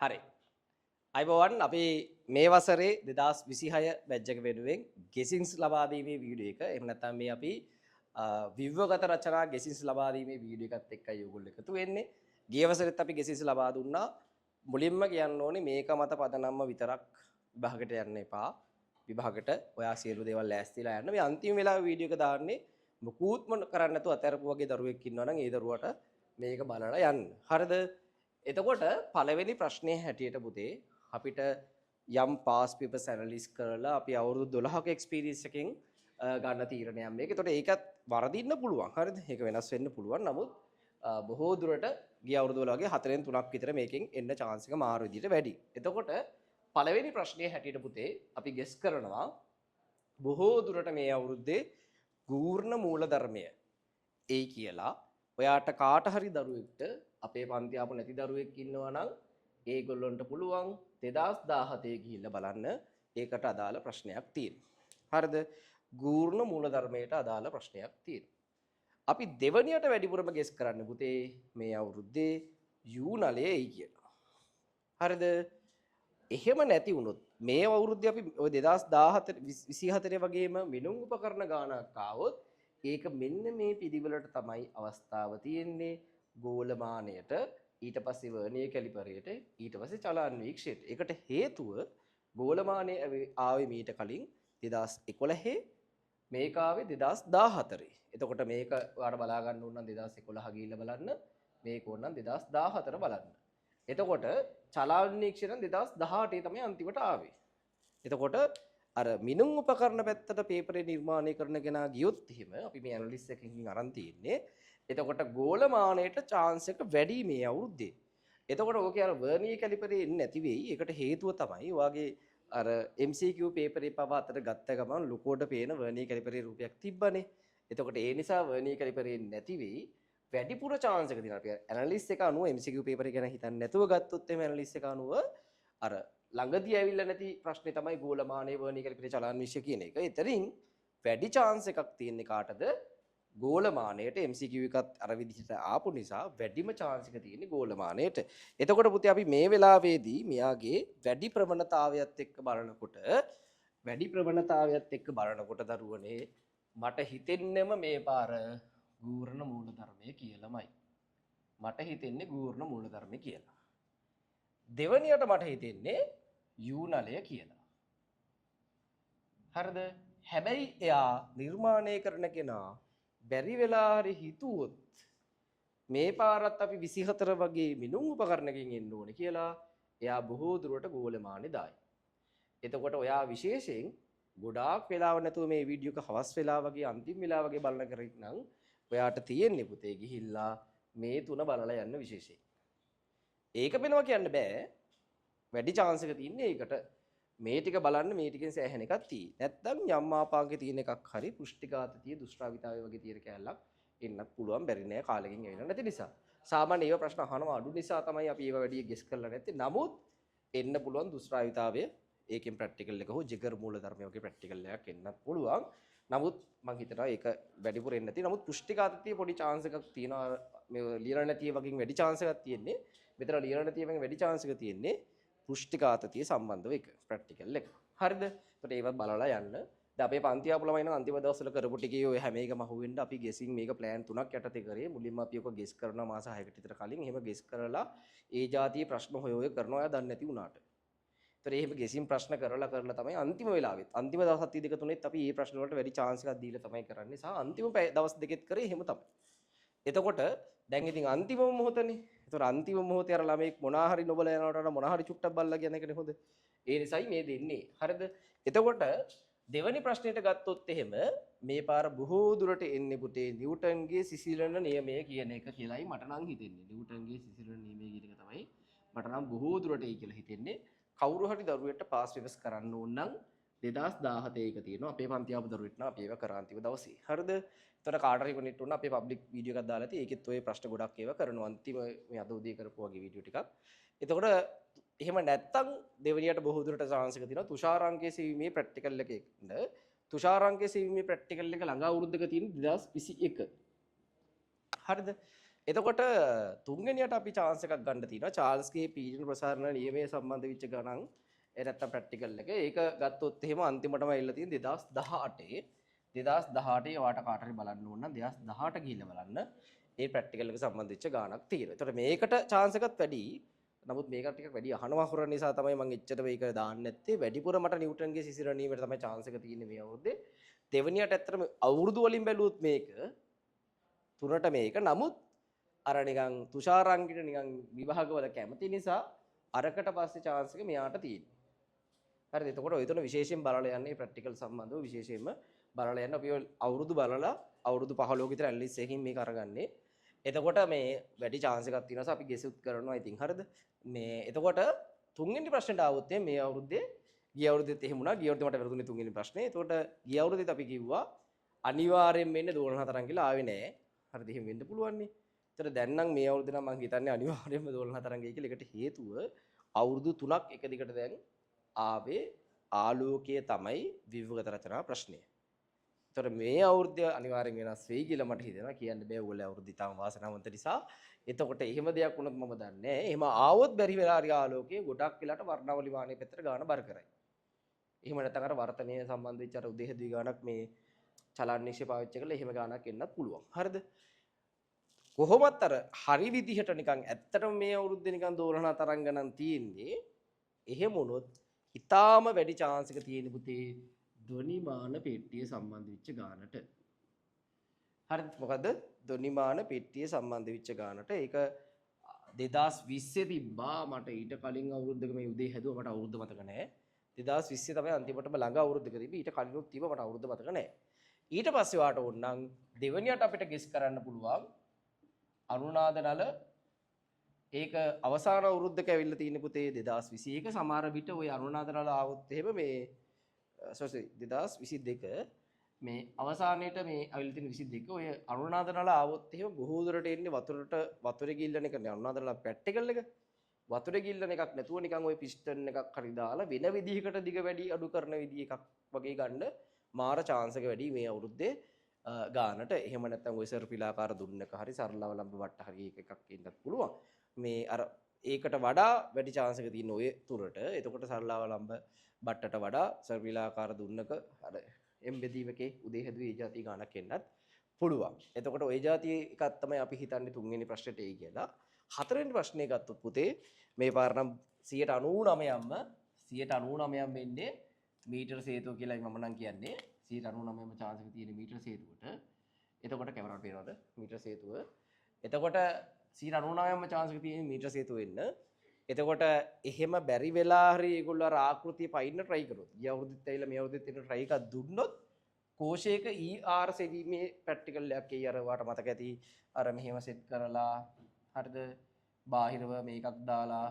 හරි. අයිබෝවන් අපි මේ වසරේ 2026 බැච් එක වෙනුවෙන් ගෙසින්ස් ලබා දීමේ වීඩියෝ එක එහෙම නැත්නම් මේ අපි විව්‍යගත රචනා ගෙසින්ස් ලබා දීමේ වීඩියෝ එකත් එක්කයි ඔයගොල්ලෝ එකතු වෙන්නේ. ගිය වසරෙත් අපි ගෙසින්ස් ලබා දුන්නා. මුලින්ම කියන්න ඕනේ මේක මත පදනම්ම විතරක් විභාගයට යන්න එපා. විභාගයට ඔයා සියලු දේවල් ලෑස්තිලා යන්න. මේ අන්තිම වෙලාවේ වීඩියෝ එක දාන්නේ මුකුත්ම කරන්න නැතුව අතහැරපු වගේ දරුවෙක් ඉන්නවා නම් ඒ දරුවට මේක බලලා යන්න. හරිද? එතකොට පළවෙනි ප්‍රශ්නය හැටියට පුතේ අපිට යම් පාස් පේපර්ස් ඇනලිස් කරලා අපි අවුරුදු 12ක එක්ස්පීරියන්ස් එකෙන් ගන්න තීරණයක් මේක. එතකොට ඒකත් වරදින්න පුළුවන්. හරිද? ඒක වෙනස් වෙන්න පුළුවන්. නමුත් බොහෝ දුරට ගිය අවුරුදු වල වගේ 4න් 3ක් විතර මේකෙන් එන්න chance එක මාරු විදිහට වැඩි. එතකොට පළවෙනි ප්‍රශ්නය හැටියට පුතේ අපි ගෙස් කරනවා බොහෝ දුරට මේ අවුරුද්දේ ගූර්ණ මූලධර්මය එයි කියලා ඔයාට කාට හරි දරුවෙක්ට අපේ පන්ති ආපු නැති දරුවෙක් ඉන්නවා නම් ඒගොල්ලන්ට පුළුවන් 2017 ගිහිල්ලා බලන්න ඒකට අදාළ ප්‍රශ්නයක් තියෙනවා. හරිද? ගූර්ණ මූලධර්මයට අදාළ ප්‍රශ්නයක් තියෙනවා. අපි දෙවණියට වැඩිපුරම ගෙස් කරන්න පුතේ මේ අවුරුද්දේ යූ නලය එයි කියලා. හරිද? එහෙම නැති වුණොත් මේ අවුරුද්දේ අපි ඔය 2017 24 වගේම මිනුම් උපකරණ ගානක් ආවොත් ඒක මෙන්න මේ පිළිවෙලට තමයි අවස්ථාව තියෙන්නේ. ගෝලමානයට ඊට පස්සේ වර්නියර් කැලිපරයට ඊට පස්සේ චලන වීක්ෂයට. ඒකට හේතුව ගෝලමානය ආවේ මීට කලින් 2011 මේක ආවේ 2014. එතකොට මේක ඔයාලට බලා ගන්න ඕන නම් 2011 ගිහිල්ලා බලන්න. මේක ඕන නම් 2014 බලන්න. එතකොට චලන වීක්ෂණ 2018 තමයි අන්තිමට ආවේ. එතකොට අර මිනුම් උපකරණ පැත්තට පේපරේ නිර්මාණය කරන කෙනා ගියොත් එහෙම අපි මේ ඇනලිස් එකකින් අරන් තියෙන්නේ. එතකොට ගෝලමානයට chance එක වැඩි මේ අවුරුද්දේ. එතකොට ඕකේ අර වර්නියර් කැලිපරේ එන්නේ නැති වෙයි. ඒකට හේතුව තමයි ඔයාගේ අර MCQ පේපරේ පව අතට ගත්ත ගමන් ලොකෝට පේන වර්නියර් කැලිපරේ රූපයක් තිබ්බනේ. එතකොට ඒ නිසා වර්නියර් කැලිපරේ නැති වෙයි. වැඩිපුර chance එක තියෙනවා. අපි ඇනලිස් එක අනුව MCQ පේපරේ ගැන හිතන්නේ නැතුව ගත්තොත් එහෙම ඇනලිස් එක අනුව අර ළඟදී ඇවිල්ලා නැති ප්‍රශ්නේ තමයි ගෝලමානයේ වර්නියර් කැලිපරේ චලන විශ්ය කියන එක. ඒතරින් වැඩි chance එකක් තියෙන්නේ කාටද? ගෝලමානයට MCQ එකත් අර විදිහට ආපු නිසා වැඩිම chance එක තියෙන්නේ ගෝලමානයට. එතකොට පුතේ අපි මේ වෙලාවේදී මෙයාගේ වැඩි ප්‍රවණතාවයත් එක්ක බලනකොට දරුවනේ මට හිතෙන්නෙම මේ පාර ගූර්ණ මූලධර්මය කියලාමයි. මට හිතෙන්නේ ගූර්ණ මූලධර්මය කියලා. දෙවනියට මට හිතෙන්නේ යූ නලය කියලා. හරිද? හැබැයි එයා නිර්මාණය කරන කෙනා බැරි වෙලා හරි හිතුවොත් මේ පාරත් අපි 24 වගේ මිනුම් උපකරණකින් එන්න ඕනේ කියලා එයා බොහෝ දුරට ගෝලමානේ දායි. එතකොට ඔයා විශේෂයෙන් ගොඩාක් වෙලාව නැතුව මේ වීඩියෝ එක හවස් වෙලා වගේ අන්තිම වෙලා වගේ බලන කෙනෙක් නම් ඔයාට තියෙන්නේ පුතේ ගිහිල්ලා මේ තුන බලලා යන්න විශේෂයෙන්. ඒක වෙනවා කියන්න බෑ. වැඩි chance එක තියෙන්නේ ඒකට. මේ ටික බලන්න මේ ටිකෙන් සෑහෙන එකක් තියෙයි. නැත්නම් යම් ආපාංගේ තියෙන එකක් හරි පුෂ්ටිඝාතතිය දුෂ්ටාවිතාවය වගේ තියෙන කැලලක් එන්නත් පුළුවන් බැරි නෑ කාලෙකින් ඇවිල්ලා නැති නිසා. සාමාන්‍ය ඒව ප්‍රශ්න අහනවා අඩු නිසා තමයි අපි ඒව වැඩි ගෙස් කරලා නැත්තේ. නමුත් එන්න පුළුවන් දුෂ්ටාවිතාවය ඒකෙන් ප්‍රැක්ටිකල් එක හෝ ජිගර් මූලධර්මය වගේ ප්‍රැක්ටිකල් එකක් එන්නත් පුළුවන්. නමුත් මම හිතනවා ඒක වැඩිපුර එන්නේ නැති. නමුත් පුෂ්ටිඝාතතිය පොඩි chance එකක් තියෙනවා. මේ ලියලා නැතිව වගේ වැඩි chance එකක් තියෙන්නේ. මෙතන ලියලා නැතිව වගේ වැඩි chance එක තියෙන්නේ. පුෂ්ටිඝාතතිය සම්බන්ධව එක ප්‍රැක්ටිකල් එක. හරිද? ඒකට ඒවත් බලලා යන්න. දැන් අපේ පන්ති ආපු ළමයි නම් අන්තිම දවස්වල කරපු ටිකේ ඔය හැම එකම අහුවෙන්න අපි ගෙසින් මේක ප්ලෑන් 3ක් යටතේ කරේ. මුලින්ම අපි ඔක ගෙස් කරනවා මාස 6කට විතර කලින්. එහෙම ගෙස් කරලා ඒ જાතියේ ප්‍රශ්න හොය කරනවා. ඔයා දන්නේ නැති වුණාට. ඒතර එහෙම ගෙසින් ප්‍රශ්න කරලා තමයි අන්තිම වෙලාවෙත් අන්තිම දවස් 7 දෙක තුනෙත් අපි මේ ප්‍රශ්න වලට වැඩි chance එකක් දීලා තමයි කරන්නේ. සහ අන්තිම දවස් දෙකෙත් කරේ එහෙම තමයි. එතකොට දැන් ඉතින් අන්තිම මොහොතනේ. ඒතර අන්තිම මොහොතේ අර ළමෙක් මොනා හරි නොබල යනවට වඩා මොනා හරි චුට්ටක් බලලා කියන එකනේ හොඳ. ඒ නිසායි මේ දෙන්නේ. හරිද? එතකොට දෙවැනි ප්‍රශ්නෙට ගත්තොත් එහෙම මේ පාර බොහෝ දුරට එන්නේ පුතේ නිව්ටන්ගේ සිසිලන නියමය කියන එක කියලායි මට නම් හිතෙන්නේ. නිව්ටන්ගේ සිසිලන නියමය කියන එක තමයි මට නම් බොහෝ දුරට එයි කියලා හිතෙන්නේ. කවුරු හරි දරුවෙක්ට පාස් පේපර්ස් කරන්න ඕන නම් 2017 එක තියෙනවා. අපේ පන්ති ආපු දරුවෙක් නම් අපි ඒක කරා අන්තිම දවසේ. හරිද? එතකොට කාටරි යුනිට් උන අපේ පබ්ලික් වීඩියෝ එකක් දාලා තියෙයි. ඒකෙත් ඔය ප්‍රශ්න ගොඩක් ඒවා කරනවා. අන්තිම මේ අද උදේ කරපු වගේ වීඩියෝ ටිකක්. එතකොට එහෙම නැත්තම් දෙවෙනියට බොහෝ දුරට chance එක තියෙනවා. තුෂාරංගයේ සෙවීමේ ප්‍රැක්ටිකල් එකේ ඉන්න. තුෂාරංගයේ සෙවීමේ ප්‍රැක්ටිකල් එක ළඟ අවුරුද්දක තියෙන 2021. හරිද? එතකොට තුන්වෙනියට අපි chance එකක් ගන්න තියෙනවා චාල්ස්ගේ පීඩන ප්‍රසාරණ නියමයේ සම්බන්ධ වෙච්ච ගණන් ඒ නැත්තම් ප්‍රැක්ටිකල් එක. ඒක ගත්තොත් එහෙම අන්තිමටම ඇවිල්ලා තියෙන 2018 2018 වාට කාට හරි බලන්න ඕන නම් 2018 ගිහිල්ලා බලන්න ඒ ප්‍රැක්ටිකල් එක සම්බන්ධ වෙච්ච ගාණක් තියෙනවා. ඒතකොට මේකට chance එකත් වැඩි. නමුත් මේකට ටිකක් වැඩි අහනවා හොරන නිසා තමයි මම එච්චර මේක දාන්නේ නැත්තේ. වැඩිපුර මට නිව්ටන්ගේ සිසිරණීමේට තමයි chance එක තියෙන්නේ මේ අවුරුද්දේ. දෙවෙනියට ඇත්තටම අවුරුදු වලින් බැලුවොත් මේක තුනට මේක. නමුත් අර නිකන් තුෂාරංගිට නිකන් විභාගවල කැමති නිසා අරකට පස්සේ chance එක මෙයාට තියෙනවා. හරිද? එතකොට ඔය තුන විශේෂයෙන් බලලා යන්නේ ප්‍රැක්ටිකල් සම්බන්ධව විශේෂයෙන්ම බලලා යන්න අපි අවුරුදු බලලා අවුරුදු 15 විතර ඇනලිස් එකකින් මේක අරගන්නේ. එතකොට මේ වැඩි chance එකක් තියෙනවා අපි ගෙසුත් කරනවා ඉතින් හරිද? මේ එතකොට තුන්වෙනි ප්‍රශ්නෙට ආවොත් මේ අවුරුද්දේ ගිය අවුරුද්දෙත් එහෙම වුණා. ගිය අවුරුද්දේ මට වැරදුනේ තුන්වෙනි ප්‍රශ්නේ. එතකොට ගිය අවුරුද්දේත් අපි කිව්වා අනිවාර්යෙන් වෙන්නේ දෝලන හතරන් කියලා ආවේ නෑ. හරිද? එහෙම වෙන්න පුළුවන් නේ. ඒතර දැන් නම් මේ අවුරුද්දේ නම් මම හිතන්නේ අනිවාර්යෙන්ම දෝලන හතරන් ගියේ කියලා. ඒකට හේතුව අවුරුදු 3ක් එක දිගට දැන් ආවේ ආලෝකයේ තමයි විවෘත රචනා ප්‍රශ්නය. ඒතර මේ අවුරුද්ද අනිවාර්යෙන් වෙනස් වෙයි කියලා මට හිතෙනවා. කියන්න බෑ ඕගොල්ලෝ අවුරුද්ද තාම වාසනාවන්ත නිසා. එතකොට එහෙම දෙයක් වුණොත් මම දන්නේ නැහැ. එහෙම ආවොත් බැරි වෙලා හරි ආලෝකයේ ගොඩක් වෙලාට වර්ණවලි වාණේ පැත්තට ගාන බර කරයි. එහෙම නැත්නම් අර වර්තනීය සම්බන්ධ වෙච්ච අර උදේහදී ගානක් මේ චලන නිශ්චය පාවිච්චි කරලා එහෙම ගානක් එන්නත් පුළුවන්. හරිද? කොහොමත් අර හරි විදිහට නිකන් ඇත්තටම මේ අවුරුද්දේ නිකන් දෝලන තරංග නම් තියෙන්නේ. එහෙම වුණොත් ඊටාම වැඩි chance එක තියෙන පුතේ ධ්වනිමාන පෙට්ටිය සම්බන්ධ වෙච්ච ගානට. හරිද? මොකද්ද? ධ්වනිමාන පෙට්ටිය සම්බන්ධ වෙච්ච ගානට. ඒක 2020 තිබ්බා. මට ඊට කලින් අවුරුද්දක මේ උදේ හැදුවා. මට අවුරුද්ද මතක නැහැ. 2020 තමයි අන්තිමටම ළඟ අවුරුද්දක තිබ්බේ. ඊට කලිනුත් තිබ්බා. මට අවුරුද්ද මතක නැහැ. ඊට පස්සේ වාට ඕනනම් දෙවෙනියට අපිට ගෙස් කරන්න පුළුවන් අනුනාද නල ඒක අවසාන අවුරුද්දක ඇවිල්ලා තියෙන පුතේ 2021 සමහර විට ওই අනුනාද නල ආවොත් එහෙම මේ sorry 2022 මේ අවසානයේට මේ ඇවිල්ලා තියෙන 22 ඔය අනුනාද නල ආවොත් එහෙම බොහෝ දුරට එන්නේ වතුරේ ගිල්ලන එක නේ අනුනාද නල ප්‍රැක්ටිකල් එක වතුරේ ගිල්ලන එකක් නැතුව නිකන් ওই පිස්ටන් එකක් හරි දාලා වෙන විදිහකට දිග වැඩි අඩු කරන විදිහ එකක් වගේ ගන්න මාර chance එක වැඩි මේ අවුරුද්දේ ගානට. එහෙම නැත්නම් ওই සර්පිලාකාර දුන්නක හරි සරලවලම්බ වට හරි එකක් එන්නත් පුළුවන්. මේ අර ඒකට වඩා වැඩි chance එක තියෙන ඔය තුරට. එතකොට සරලවලම්බ බට්ටට වඩා සර්පිලාකාර දුන්නක අර එම්බෙදීමකේ උදේ හැදුවේ ඒ જાතිය ගානක් එන්නත් පුළුවන්. එතකොට ওই જાතිය එකක් තමයි අපි හිතන්නේ තුන්වෙනි ප්‍රශ්නෙට එයි කියලා. හතරවෙනි ප්‍රශ්නේ ගත්තොත් පුතේ මේ පාර නම් 99%ම 99%ම වෙන්නේ මීටර සේතුව කියලායි මම නම් කියන්නේ. 99%ම chance එක තියෙන මීටර සේතුවට. එතකොට කැමරාවට පේනවද මීටර සේතුව? එතකොට 99%ම chance එක තියෙන මීටර සේතුව වෙන්න. එතකොට එහෙම බැරි වෙලා හරි ඒගොල්ලෝ අර ආකෘතිය පයින්න try කරොත්. ගිය අවුරුද්දෙත් ඇවිල්ලා මේ අවුරුද්දෙත් එන try එකක් දුන්නොත් කෝෂයක ER සෙවීමේ ප්‍රැක්ටිකල් එකක් එයි. අර වාට මතක ඇති අර මෙහෙම සෙට් කරලා හරිද? බාහිරව මේකක් දාලා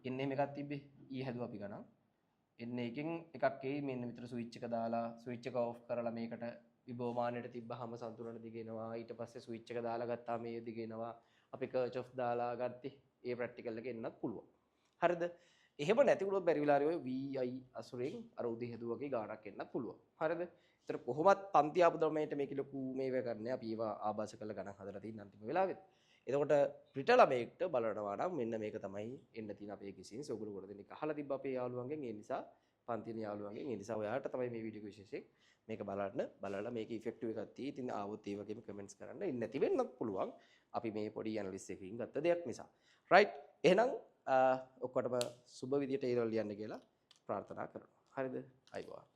එන්නේ මේකක් තිබ්බේ. ඊ හැදුවා අපි ගණන්. එන්නේ එකෙන් එකක් එයි මෙන්න විතර ස්විච් එක දාලා ස්විච් එක ඔෆ් කරලා මේකට විභවමානයට තිබ්බහම සම්තුලන දිගෙනවා. ඊට පස්සේ ස්විච් එක දාලා ගත්තා මේ දිගෙනවා. අපි කර්ච් ඔෆ් දාලා ගත්තේ. ඒ ප්‍රැක්ටිකල් එක එන්නත් පුළුවන්. හරිද? එහෙම නැති වුණොත් බැරි වෙලාවේ ඔය VI අසුරෙන් අර උදේ හැදුවා වගේ ගාණක් එන්නත් පුළුවන්. හරිද? ඒතර කොහොමත් පන්ති ආපු ළමයින්ට මේක ලොකු මේව කරන්නේ අපි ඒවා ආభాස කරලා ගණන් හදලා තියෙන අන්තිම වෙලාවෙත්. එතකොට පිට ළමයෙක්ට බලනවා නම් මෙන්න මේක තමයි එන්න තියෙන අපේ කිසින්ස්. ඔයගොල්ලෝ කොට දෙනෙක් අහලා තිබ්බ අපේ යාළුවන්ගෙන්. ඒ නිසා පන්තින යාළුවන්ගෙන්. ඒ නිසා ඔයාලට තමයි මේ වීඩියෝ විශේෂයෙන් මේක බලලා මේක ඉෆෙක්ටිව් එකක් තියෙයි. ඉතින් ආවොත් ඒ වගේම කමෙන්ට්ස් කරන්න. ඉන්නේ නැති වෙන්නත් පුළුවන්. අපි මේ පොඩි ඇනලිස් එකකින් ගත්ත දෙයක් නිසා. රයිට්. එහෙනම් ඔක්කොටම සුබ විදියට ඒ රෝල් ලියන්න කියලා ප්‍රාර්ථනා කරනවා. හරිද? අයිබෝවන්.